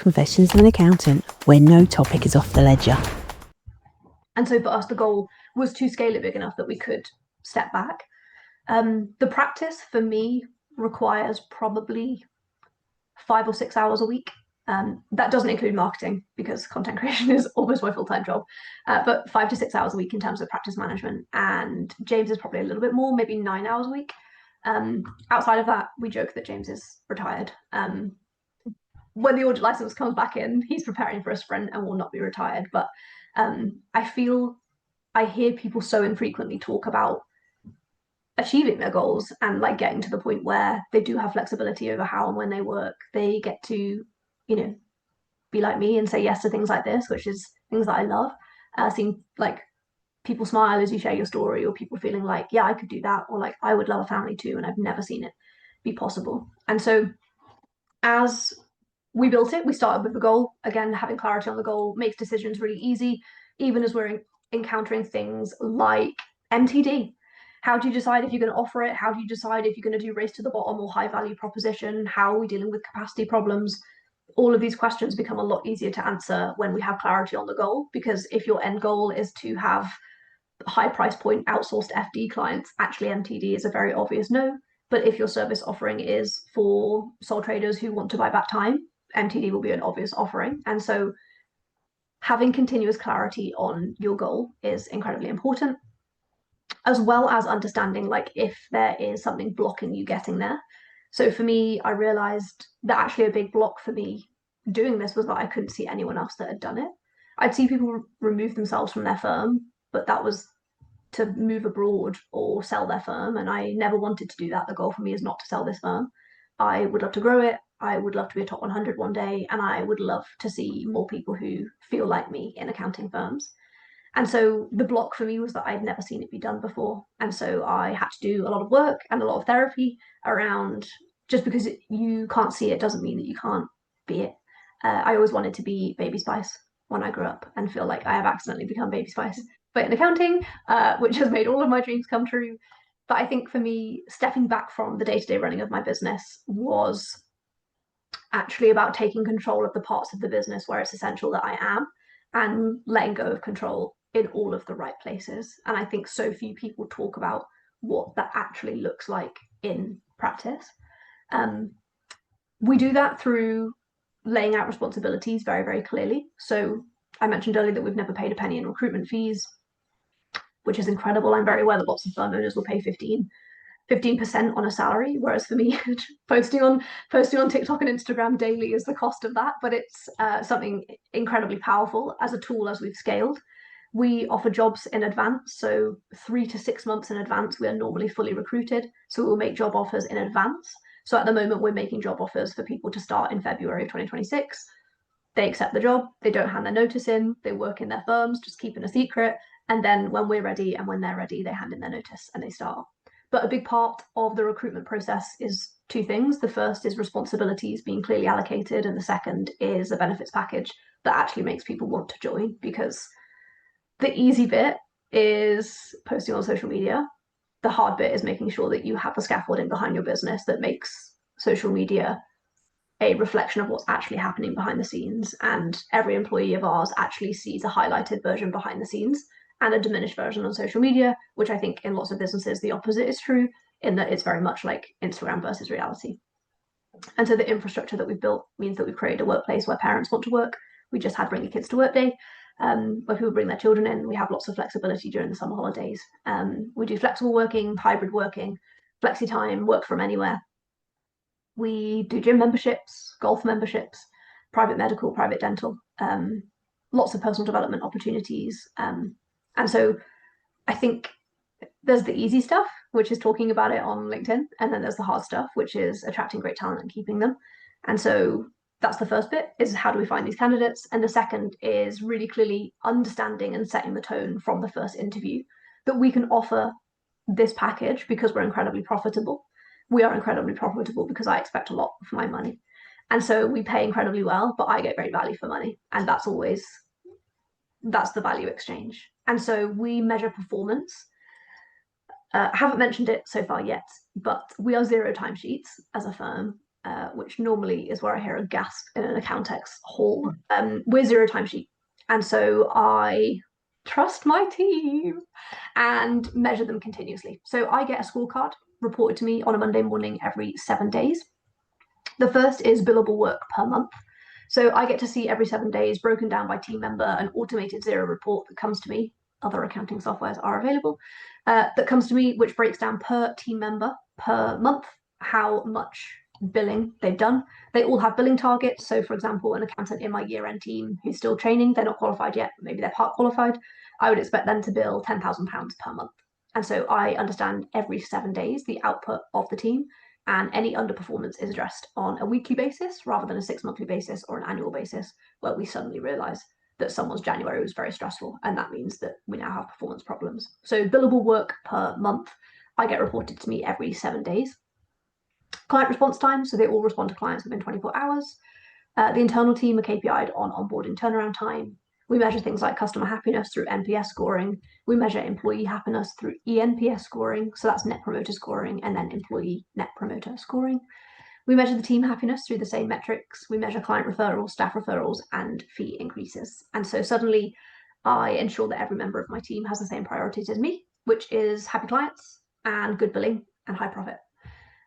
Confessions of an Accountant, where no topic is off the ledger. And so for us, the goal was to scale it big enough that we could step back. The practice for me requires probably 5 or 6 hours a week. That doesn't include marketing because content creation is almost my full-time job, but 5 to 6 hours a week in terms of practice management. And James is probably a little bit more, maybe 9 hours a week. Outside of that, we joke that James is retired. When the audit license comes back in, he's preparing for a sprint and will not be retired. But I hear people so infrequently talk about achieving their goals and like getting to the point where they do have flexibility over how and when they work. They get to, be like me and say yes to things like this, which is things that I love. Seeing like people smile as you share your story, or people feeling like, yeah, I could do that, or like I would love a family too, and I've never seen it be possible. And so as we built it, we started with the goal. Again, having clarity on the goal makes decisions really easy, even as we're encountering things like MTD. How do you decide if you're going to offer it? How do you decide if you're going to do race to the bottom or high value proposition? How are we dealing with capacity problems? All of these questions become a lot easier to answer when we have clarity on the goal, because if your end goal is to have high price point outsourced FD clients, actually MTD is a very obvious no. But if your service offering is for sole traders who want to buy back time, MTD will be an obvious offering. And so having continuous clarity on your goal is incredibly important, as well as understanding like if there is something blocking you getting there. So for me, I realized that actually a big block for me doing this was that I couldn't see anyone else that had done it. I'd see people remove themselves from their firm, but that was to move abroad or sell their firm. And I never wanted to do that. The goal for me is not to sell this firm. I would love to grow it. I would love to be a top 100 one day. And I would love to see more people who feel like me in accounting firms. And so the block for me was that I'd never seen it be done before. And so I had to do a lot of work and a lot of therapy around, just because you can't see it doesn't mean that you can't be it. I always wanted to be Baby Spice when I grew up and feel like I have accidentally become Baby Spice, but in accounting, which has made all of my dreams come true. But I think for me, stepping back from the day-to-day running of my business was actually about taking control of the parts of the business where it's essential that I am, and letting go of control in all of the right places. And I think so few people talk about what that actually looks like in practice. We do that through laying out responsibilities very, very clearly. So I mentioned earlier that we've never paid a penny in recruitment fees, which is incredible. I'm very aware that lots of firm owners will pay 15% on a salary, whereas for me, posting on TikTok and Instagram daily is the cost of that. But it's something incredibly powerful as a tool as we've scaled. We offer jobs in advance, so 3 to 6 months in advance, we are normally fully recruited. So we'll make job offers in advance. So at the moment, we're making job offers for people to start in February of 2026. They accept the job, they don't hand their notice in, they work in their firms, just keeping a secret. And then when we're ready and when they're ready, they hand in their notice and they start. But a big part of the recruitment process is two things. The first is responsibilities being clearly allocated, and the second is a benefits package that actually makes people want to join, because the easy bit is posting on social media. The hard bit is making sure that you have the scaffolding behind your business that makes social media a reflection of what's actually happening behind the scenes. And every employee of ours actually sees a highlighted version behind the scenes and a diminished version on social media, which I think in lots of businesses, the opposite is true, in that it's very much like Instagram versus reality. And so the infrastructure that we've built means that we've created a workplace where parents want to work. We just had Bring Your Kids to Work Day, where people bring their children in. We have lots of flexibility during the summer holidays. We do flexible working, hybrid working, flexi time, work from anywhere. We do gym memberships, golf memberships, private medical, private dental, lots of personal development opportunities. And so I think there's the easy stuff, which is talking about it on LinkedIn. And then there's the hard stuff, which is attracting great talent and keeping them. And so that's the first bit, is how do we find these candidates? And the second is really clearly understanding and setting the tone from the first interview that we can offer this package because we're incredibly profitable. We are incredibly profitable because I expect a lot for my money. And so we pay incredibly well, but I get great value for money. And that's the value exchange. And so we measure performance. I haven't mentioned it so far yet, but we are zero timesheets as a firm. which normally is where I hear a gasp in an accountex hall. We're zero timesheet. And so I trust my team and measure them continuously. So I get a scorecard reported to me on a Monday morning every 7 days. The first is billable work per month. So I get to see every 7 days, broken down by team member, an automated Xero report that comes to me. Other accounting softwares are available, that comes to me, which breaks down per team member per month how much billing they've done. They all have billing targets. So, for example, an accountant in my year-end team who's still training, they're not qualified yet, maybe they're part qualified, I would expect them to bill £10,000 per month. And so I understand every 7 days the output of the team, and any underperformance is addressed on a weekly basis rather than a 6-monthly basis or an annual basis, where we suddenly realize that someone's January was very stressful, and that means that we now have performance problems. So billable work per month, I get reported to me every 7 days. Client response time, so they all respond to clients within 24 hours. The internal team are KPI'd on onboarding turnaround time. We measure things like customer happiness through NPS scoring. We measure employee happiness through ENPS scoring, so that's net promoter scoring, and then employee net promoter scoring. We measure the team happiness through the same metrics. We measure client referrals, staff referrals, and fee increases. And so suddenly I ensure that every member of my team has the same priorities as me, which is happy clients and good billing and high profit.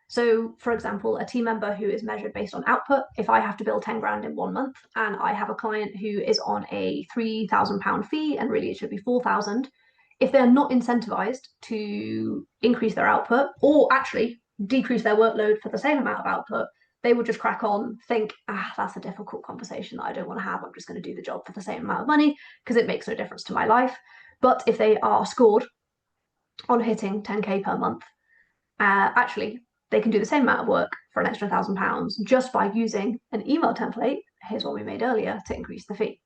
So, for example, a team member who is measured based on output, if I have to bill 10 grand in 1 month and I have a client who is on a £3,000 fee and really it should be 4,000, if they're not incentivized to increase their output or actually decrease their workload for the same amount of output, they will just crack on, think, that's a difficult conversation that I don't want to have. I'm just going to do the job for the same amount of money because it makes no difference to my life. But if they are scored on hitting 10k per month, actually, they can do the same amount of work for an extra £1,000 just by using an email template, here's what we made earlier, to increase the fee.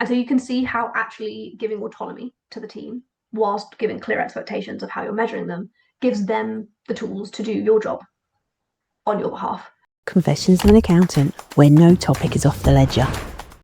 And so you can see how actually giving autonomy to the team, whilst giving clear expectations of how you're measuring them, gives them the tools to do your job on your behalf. Confessions of an Accountant, where no topic is off the ledger.